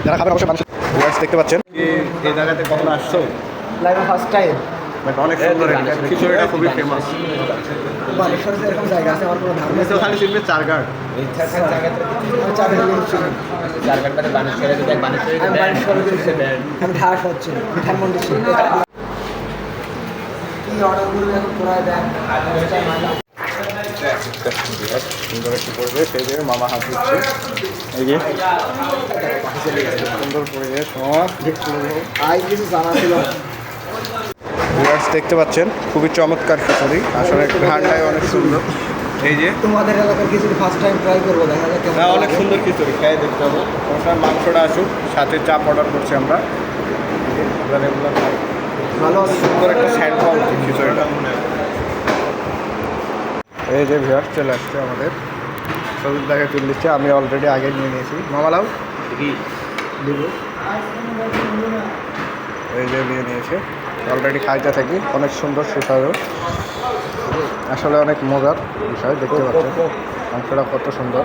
যারা খাবেন অবশ্যই মানুষ দেখতে পাচ্ছেন। এই জায়গাতে কখন আসছো? লাইভে ফার্স্ট টাইম। বাট অনেক সুন্দর, খিচুড়িটা খুবই ফেমাস। বালেশ্বরে তো এরকম জায়গা আছে আমার কোনো ধারণা তুমি তো খালি চিনবে চারঘাট। আমি ঢাস হচ্ছে ধানমন্ডি কি অর্ডারগুলো এখন পুরাই দেন। সুন্দর একটি পরিবেশ, এই যে মামা হাত দিচ্ছে, এই যে সুন্দর পরিবেশ। আই কিছু জানা ছিল। ভিউয়ার্স দেখতে পাচ্ছেন খুবই চমৎকার খিচুড়ি, আসলে ঘ্রাণটাই অনেক সুন্দর। এই যে তোমাদের এলাকার কিছু ফার্স্ট টাইম ট্রাই করবো, দেখা যাক কেমন না, অনেক লাগে। সুন্দর খিচুড়ি, খেয়ে দেখতে হবে। ওটার মাংসটা আসুক, সাথে চাপ অর্ডার করছি আমরা। আমরা রেগুলার খাই, ভালো আছে। সুন্দর একটা স্যান্ড পাওয়া উচিত খিচুড়িটা। এই যে ভিউয়ার্স চলে আসছে আমাদের, সবুজ দাগে তুলে দিচ্ছে। আমি অলরেডি আগে নিয়ে নিয়েছি। মামালাও এই যে নিয়ে নিয়েছে, অলরেডি খাইতে থাকি। অনেক সুন্দর সুস্বাদু, আসলে অনেক মজার বিষয়। দেখতে পাচ্ছেন মাংসটা কত সুন্দর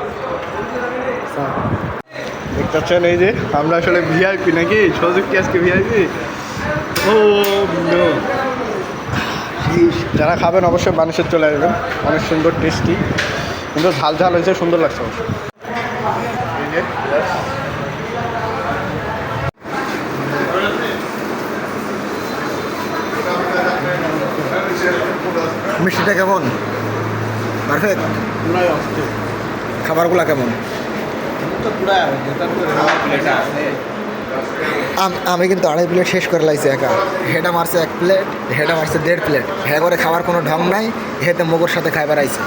দেখতে পাচ্ছেন। এই যে আমরা আসলে ভিআইপি নাকি, সুযোগ কি আজকে ভিআইপি? ও নো, যারা খাবেন অবশ্যই মানুষের চলে আসবেন। অনেক সুন্দর টেস্টি, কিন্তু ঝাল ঝাল হয়েছে, সুন্দর লাগছে অবশ্যই। এই যে মিষ্টিটা কেমন? পারফেক্ট। খাবারগুলো কেমন? আমি কিন্তু 2.5 প্লেট শেষ করে লাইছি একা। হেডা মারছে 1 প্লেট, হেডা মারছে 1.5 প্লেট। হ্যাঁ করে খাবার কোনো ঢং নাই, হেতে মগর সাথে খাইবার আইছে।